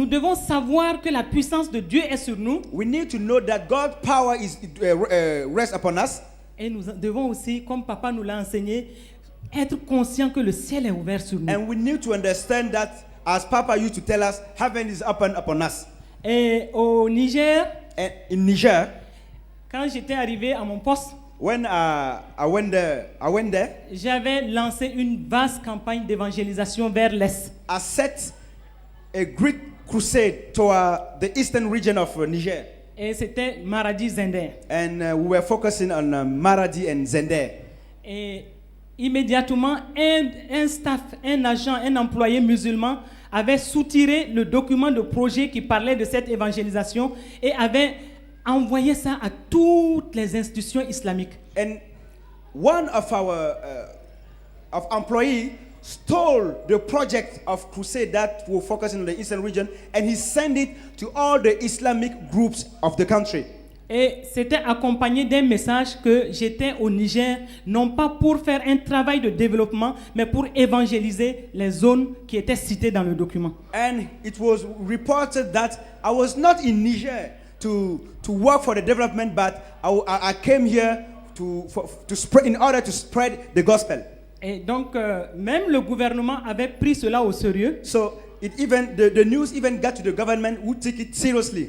Nous devons savoir que la puissance de Dieu est sur nous. We need to know that God's power is rests upon us. Et nous devons aussi, comme papa nous l'a enseigné, être conscient que le ciel est ouvert sur nous. And we need to understand that, as Papa used to tell us, heaven is open upon us. Et au Niger, And in Niger, quand j'étais arrivé à mon poste, when I went there, j'avais lancé une vaste campagne d'évangélisation vers l'Est. I set a great crusade toward the eastern region of Niger. Et c'était Maradi-Zender. And we were focusing on Maradi and Zender. Et immédiatement, un staff, un agent, un employé musulman avait soutiré le document de projet qui parlait de cette évangélisation et avait envoyé ça à toutes les institutions islamiques. And one of our employee stole the project of crusade that were focusing on the eastern region, and he sent it to all the Islamic groups of the country. Et c'était accompagné d'un message que j'étais au Niger, non pas pour faire un travail de développement, mais pour évangéliser les zones qui étaient citées dans le document. And it was reported that I was not in Niger to work for the development, but I came here to spread, in order to spread the gospel. Et donc, même le gouvernement avait pris cela au sérieux. So the news even got to the government, who took it seriously.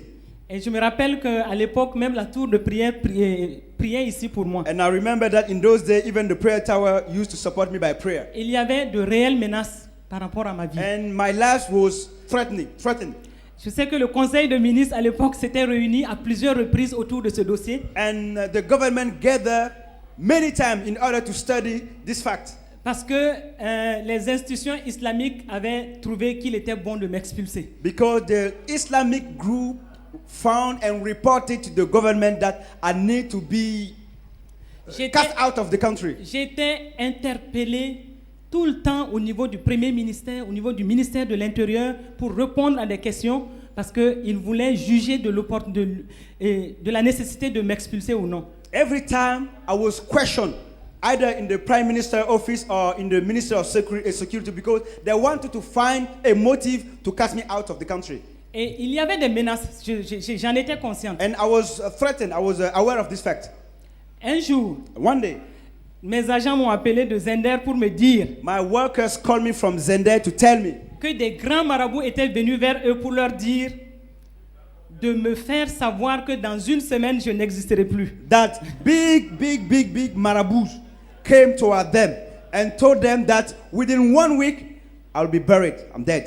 Et je me rappelle qu'à l'époque, même la tour de prière priait ici pour moi. And I remember that in those days, even the prayer tower used to support me by prayer. Il y avait de réelles menaces par rapport à ma vie. And my life was threatened. Je sais que le conseil de ministres à l'époque s'était réuni à plusieurs reprises autour de ce dossier. And the government gathered many times in order to study this fact. Parce que les institutions islamiques avaient trouvé qu'il était bon de m'expulser. Because the Islamic group found and reported to the government that I need to be cast out of the country. J'étais interpellé tout le temps au niveau du premier ministère, au niveau du ministère de l'Intérieur pour répondre à des questions parce qu'ils voulaient juger de la nécessité de m'expulser ou non. Every time I was questioned, either in the Prime Minister's office or in the Ministry of Security, because they wanted to find a motive to cast me out of the country. Et il y avait des menaces, j'en étais consciente. And I was threatened, I was aware of this fact. Un jour, one day, mes agents m'ont appelé de Zender pour me dire my workers called me from Zender to tell me que des grands marabouts étaient venus vers eux pour leur dire de me faire savoir que dans une semaine, je n'existerai plus. That big marabouts came toward them and told them that within 1 week, I'll be buried, I'm dead.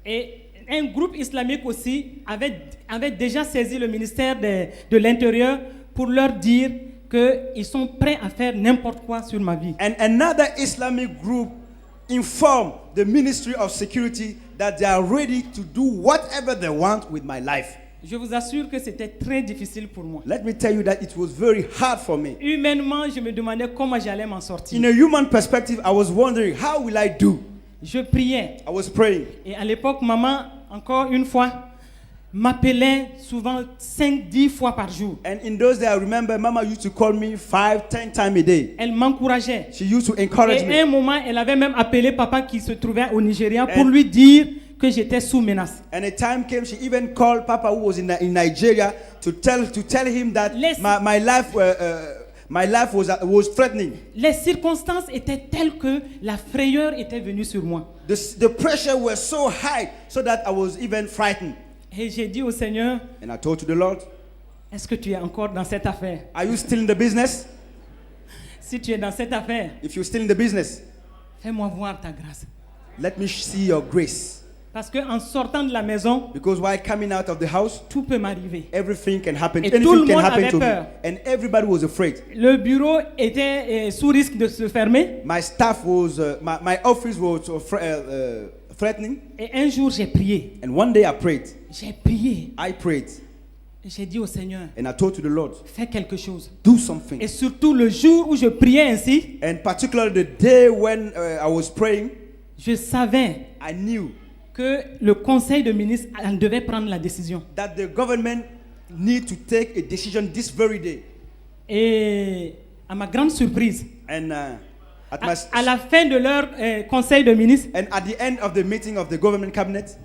Et un groupe islamique aussi avait déjà saisi le ministère de l'Intérieur pour leur dire qu'ils sont prêts à faire n'importe quoi sur ma vie. And another Islamic group informed the Ministry of Security that they are ready to do whatever they want with my life. Je vous assure que c'était très difficile pour moi. Let me tell you that it was very hard for me. Humainement, je me demandais comment j'allais m'en sortir. In a human perspective, I was wondering, how will I do? Je priais. I was praying. Et à l'époque, maman, encore une fois, m'appelait souvent 5-10 fois par jour. And in those days, I remember Mama used to call me 5-10 times a day. Elle m'encourageait. She used to encourage me. Et à un moment, elle avait même appelé papa qui se trouvait au Nigeria pour lui dire que j'étais sous menace. And a time came, she even called Papa who was in Nigeria to tell him that my life was threatening. Les circonstances étaient telles que la frayeur était venue sur moi. The pressure was so high so that I was even frightened. Et j'ai dit au Seigneur, and I told to the Lord, est-ce que tu es encore dans cette affaire? Are you still in the business? Si tu es dans cette affaire, if you're still in the business, fais-moi voir ta grâce. Let me see your grace. Parce que en sortant de la maison, because while coming out of the house, tout peut m'arriver. Everything can happen. Et anything tout le can monde happen avait to peur. me. And everybody was afraid. Le bureau était sous risque de se fermer. My staff was, my office was threatening. Et un jour j'ai prié. And one day I prayed. J'ai prié. I prayed. J'ai dit au Seigneur, and I told to the Lord, fais quelque chose. Do something. Et surtout le jour où je priais ainsi, and particularly the day when I was praying, je savais I knew que le conseil de ministres devait prendre la décision. That the government need to take a decision this very day. Et à ma grande surprise, and à la fin de leur conseil de ministres, and at the end of the meeting of the government cabinet,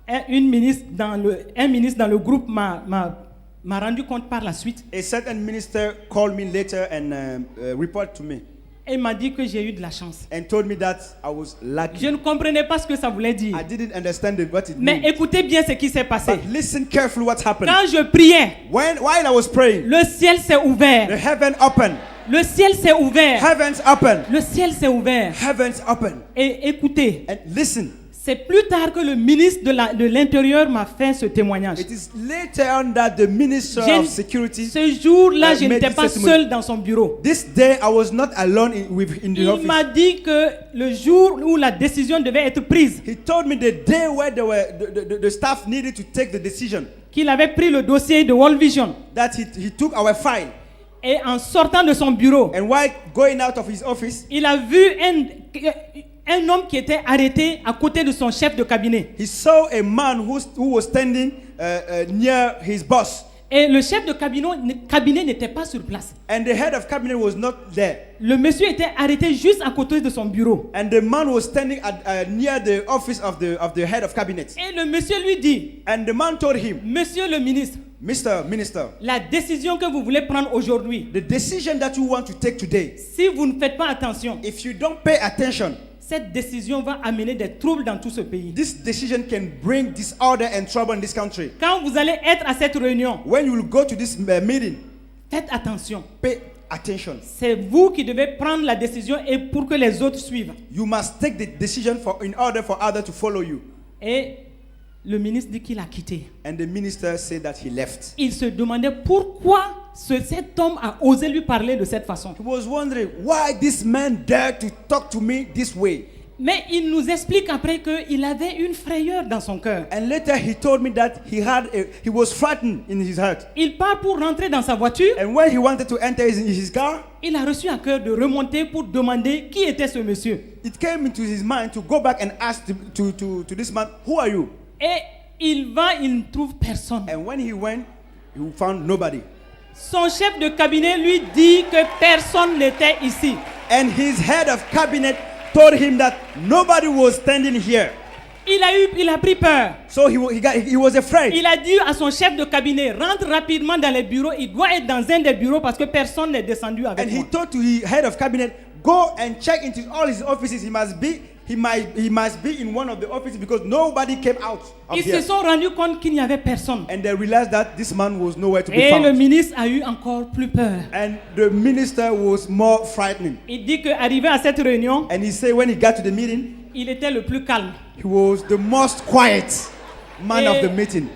un ministre dans le groupe m'a rendu compte par la suite A certain minister called me later and reported to me et m'a dit que j'ai eu de la chance. and told me that I was lucky. Je ne comprenais pas ce que ça voulait dire. I didn't understand what it Mais meant. écoutez bien ce qui s'est passé. But listen carefully what happened. Quand je priais, While I was praying, le ciel s'est the ouvert. heaven opened. Le ciel s'est ouvert. Heavens opened. Le ciel s'est ouvert. Heavens opened. Et écoutez, And listen, c'est plus tard que le ministre de l'Intérieur m'a fait ce témoignage. it is later on that the minister of security, Ce jour-là, je made n'étais this pas testimony. seul dans son bureau. This day I was not alone in the Il office. m'a dit que le jour où la décision devait être prise, He told me the day where the staff needed to take the decision, qu'il avait pris le dossier de World Vision that he took our file, et en sortant de son bureau, and while going out of his office, il a vu un homme qui était arrêté à côté de son chef de cabinet. he saw a man who was standing near his boss, Et le chef de cabinet n'était pas sur place. and the head of cabinet was not there, Le monsieur était arrêté juste à côté de son bureau. and the man was standing near the office of the head of cabinet, Et le monsieur lui dit, and the man told him, Monsieur le ministre, Mr. Minister, la décision que vous voulez prendre aujourd'hui, the decision that you want to take today, si vous ne faites pas attention, if you don't pay attention, cette décision va amener des troubles dans tout ce pays. this decision can bring disorder and trouble in this country. Quand vous allez être à cette réunion, When you will go to this meeting, faites attention. pay attention. C'est vous qui devez prendre la décision et pour que les autres suivent. You must take the decision in order for others to follow you. Et le ministre dit qu'il a quitté. And the minister said that he left. Il se demandait pourquoi cet homme a osé lui parler de cette façon. He was wondering why this man dared to talk to me this way. Mais il nous explique après qu'il avait une frayeur dans son cœur. And later he told me that he was frightened in his heart. Il part pour rentrer dans sa voiture. And when he wanted to enter his car, Il a reçu à cœur de remonter pour demander qui était ce monsieur. it came into his mind to go back and ask to this man, who are you? Et il ne trouve personne. And when he went, he found nobody. Son chef de cabinet lui dit que personne n'était ici. And his head of cabinet told him that nobody was standing here. Il a pris peur. So he was afraid. Il a dit à son chef de cabinet, rentre rapidement dans les bureaux. Il doit être dans un des bureaux parce que personne n'est descendu avec And moi. he told to his head of cabinet, go and check into all his offices. He must be in one of the offices because nobody came out of Ils here. se sont rendus compte qu'il n'y avait personne. And they realized that this man was nowhere to be Et le found. ministre a eu encore plus peur. And the minister was more frightening. Il dit qu'arrivé à cette réunion, And he said when he got to the meeting, il était le plus calme. he was the most quiet man of the meeting.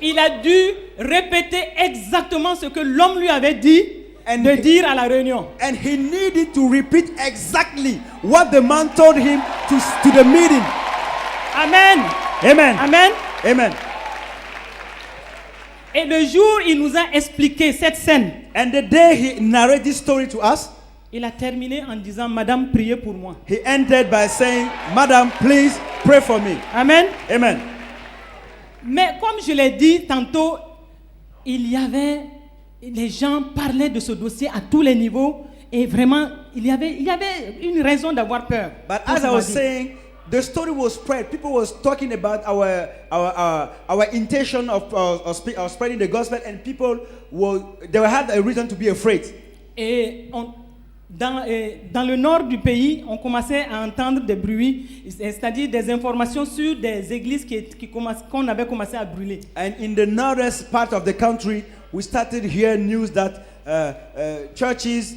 Il a dû répéter exactement ce que l'homme lui avait dit de dire à la réunion. And he needed to repeat exactly what the man told him to the meeting. Amen. Amen. Amen. Amen. Et le jour, il nous a expliqué cette scène. And the day he narrated this story to us, Il a terminé en disant, Madame, priez pour moi. he ended by saying, Madam, please pray for me. Amen. Amen. Mais comme je l'ai dit tantôt, les gens parlaient de ce dossier à tous les niveaux et vraiment, il y avait une raison d'avoir peur. But as I was saying, the story was spread. People was talking about our intention of spreading the gospel, and people had a reason to be afraid. Et dans le nord du pays, on commençait à entendre des bruits, c'est-à-dire des informations sur des églises qu'on avait commencé à brûler. And in the northern part of the country, we started hearing news that churches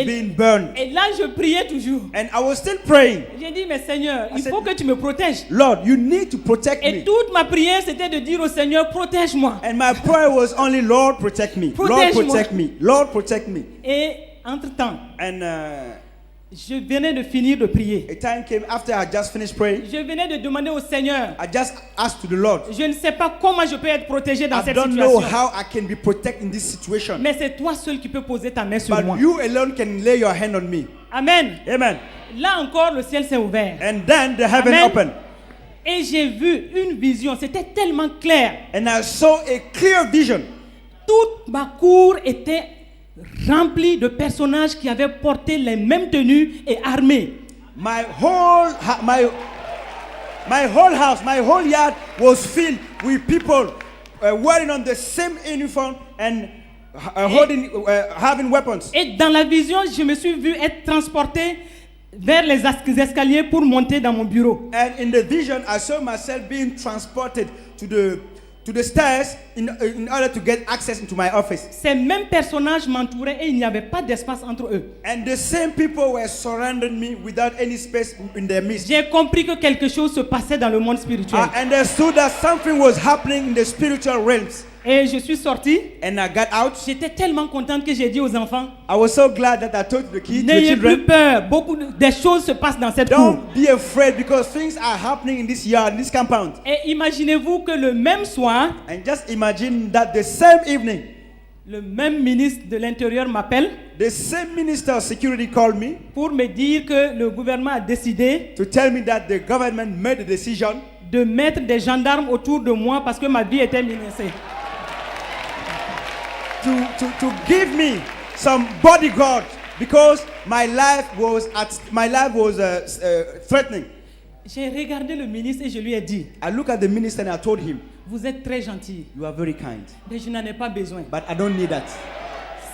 being burned. Et là, je priais toujours. And I was still praying. J'ai dit, mais Seigneur, il faut que tu me protèges. Lord, you need to protect Et me. toute ma prière, c'était de dire au Seigneur, protège-moi. And my prayer was only, Lord, protect me. Lord, Protège-moi. protect me. Lord, protect me. Et entre-temps, And je venais de finir de prier. a time came after I just finished praying. Je venais de demander au Seigneur, I just asked to the Lord, je ne sais pas comment je peux être protégé dans I cette don't know situation. how I can be protected in this situation. Mais c'est toi seul qui peux poser ta main sur moi. But you alone can lay your hand on me. Amen. Amen. Là encore, le ciel s'est ouvert. And then the heaven Amen. opened. Et j'ai vu une vision. C'était tellement clair. And I saw a clear vision. Toute ma cour était remplie de personnages qui avaient porté les mêmes tenues et armés. My whole house, my whole yard was filled with people wearing on the same uniform and having weapons. Et dans la vision, je me suis vu être transporté vers les escaliers pour monter dans mon bureau. And in the vision, I saw myself being transported to the stairs in order to get access into my office. Ces mêmes personnages m'entouraient et il n'y avait pas d'espace entre eux. And the same people were surrounding me without any space in their midst. J'ai compris que quelque chose se passait dans le monde spirituel. I understood that something was happening in the spiritual realms. Et je suis sorti. And I got out. J'étais tellement contente que j'ai dit aux enfants, I was so glad that I told the kids, the n'ayez plus children, peur, des choses se passent dans cette cour. don't be afraid because things are happening in this yard, in this compound. Et imaginez-vous que le même soir, And just imagine that the same evening, le même ministre de l'Intérieur m'appelle the same minister of security called me pour me dire que le gouvernement a décidé to tell me that the government made a decision de mettre des gendarmes autour de moi parce que ma vie était menacée. to give me some bodyguard because my life was threatening. J'ai regardé le ministre et je lui ai dit, I looked at the minister and I told him, vous êtes très gentil, you are very kind, mais je n'en ai pas besoin. but I don't need that.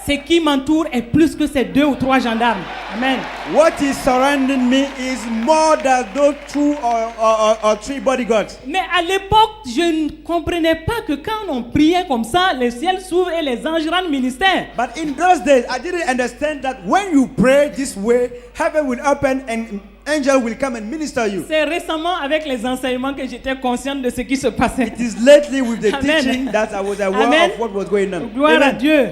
Ce qui m'entoure est plus que ces 2 ou 3 gendarmes. Amen. What is surrounding me is more than those 2 or 3 bodyguards. Mais à l'époque, je ne comprenais pas que quand on priait comme ça, le ciel s'ouvre et les anges rendent ministère. But in those days, I didn't understand that when you pray this way, heaven will open and angel will come and minister you. C'est récemment avec les enseignements que j'étais consciente de ce qui se passait. It is lately with the Amen. teaching that I was aware Amen. of what was going on. Gloire à Amen. Dieu.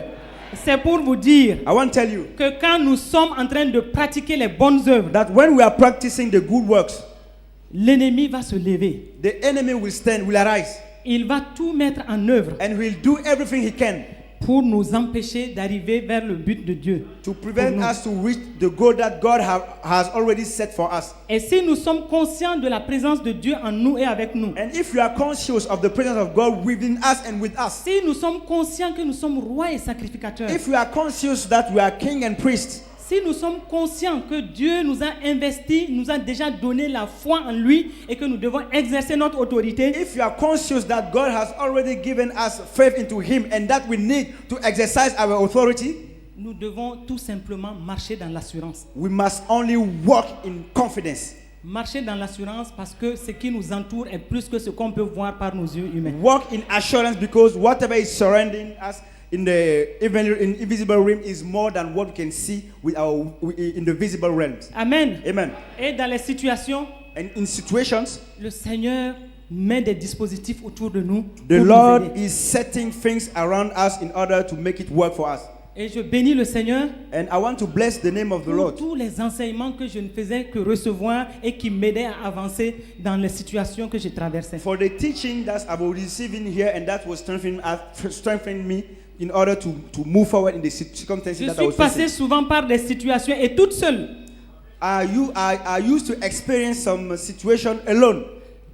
C'est pour vous dire I want to tell you que quand nous sommes en train de pratiquer les bonnes œuvres, that when we are practicing the good works, l'ennemi va se lever. the enemy will arise, Il va tout mettre en œuvre and will do everything he can pour nous empêcher d'arriver vers le but de Dieu. to prevent Pour nous. us to reach the goal that God has already set for us. Et si nous sommes conscients de la présence de Dieu en nous et avec nous, And if you are conscious of the presence of God within us and with us, si nous sommes conscients que nous sommes rois et sacrificateurs, if you are conscious that we are king and priest, si nous sommes conscients que Dieu nous a investis, nous a déjà donné la foi en lui et que nous devons exercer notre autorité, if you are conscious that God has already given us faith into him and that we need to exercise our authority, nous devons tout simplement marcher dans l'assurance. we must only walk in confidence. Marcher dans l'assurance parce que ce qui nous entoure est plus que ce qu'on peut voir par nos yeux humains. Walk in assurance because whatever is surrounding us in the invisible realm is more than what we can see in the visible realms. Amen. Amen. Et dans les situations, And in situations, le Seigneur met des dispositifs autour de nous the pour nous Lord aider. is setting things around us in order to make it work for us. Et je bénis le Seigneur And I want to bless the name of the pour Lord tous les enseignements que je ne faisais que recevoir et qui m'aidaient à avancer dans les situations que je traversais. for the teaching that I was receiving here and that was strengthening me in order to move forward in the circumstances Je that I suis was passé facing. souvent par des situations et toute seule. I used to experience some situation alone.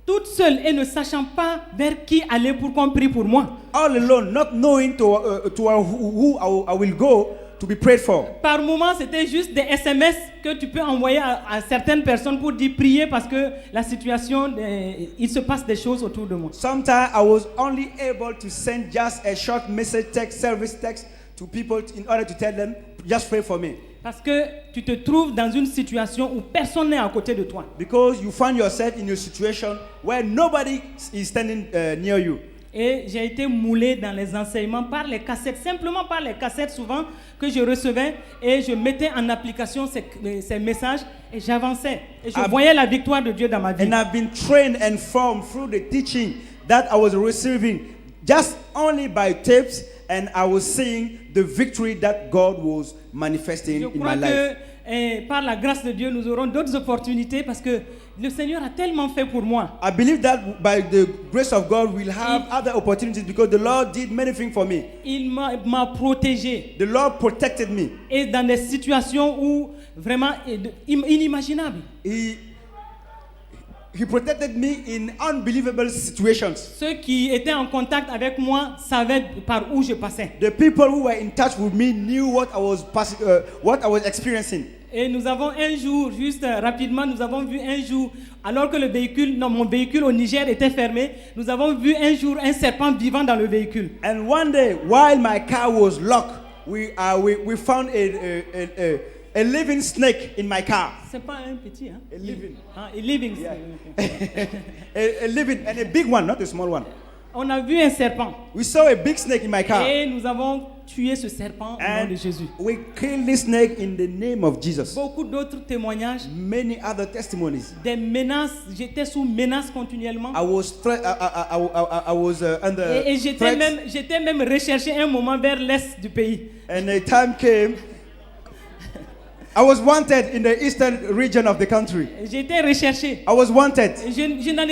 Toute seule et ne sachant pas vers qui aller pour qu'on prie pour moi. All alone, not knowing who I will go to be prayed for. Par moments, c'était juste des SMS que tu peux envoyer à certaines personnes pour dire prier parce que la situation, il se passe des choses autour de moi. Sometimes I was only able to send just a short message text, service text to people in order to tell them, just pray for me. Parce que tu te trouves dans une situation où personne n'est à côté de toi. Because you find yourself in a situation where nobody is standing near you. Et j'ai été moulé dans les enseignements par les cassettes, simplement par les cassettes souvent que je recevais et je mettais en application ces messages et j'avançais. Et je voyais la victoire de Dieu dans ma vie. And I've been trained and formed through the teaching that I was receiving just only by tapes, and I was seeing the victory that God was manifesting Je in crois my que life. par la grâce de Dieu, nous aurons d'autres opportunités parce que le Seigneur a tellement fait pour moi. I believe that by the grace of God we'll have other opportunities because the Lord did many things for me. Il m'a protégé. The Lord protected me. Et dans des situations où vraiment inimaginables. He protected me in unbelievable situations. Ceux qui étaient en contact avec moi savaient par où je passais. The people who were in touch with me knew what I was experiencing. Et nous avons un jour, juste rapidement, nous avons vu un jour, alors que le véhicule, non, mon véhicule au Niger était fermé, nous avons vu un jour un serpent vivant dans le véhicule. And one day, while my car was locked, we found a living snake in my car. C'est pas un petit, hein? A living. Ah, a living. A living and a big one, not a small one. On a vu un serpent. We saw a big snake in my car. Et nous avons tué ce serpent au nom de Jésus. We killed this snake in the name of Jesus. Beaucoup d'autres témoignages, Many other testimonies. des menaces. J'étais sous menace continuellement. I was under Et threat. j'étais même recherché un moment vers l'est du pays. And a time came. I was wanted in the eastern region of the country. J'étais recherché. I was wanted. Je n'en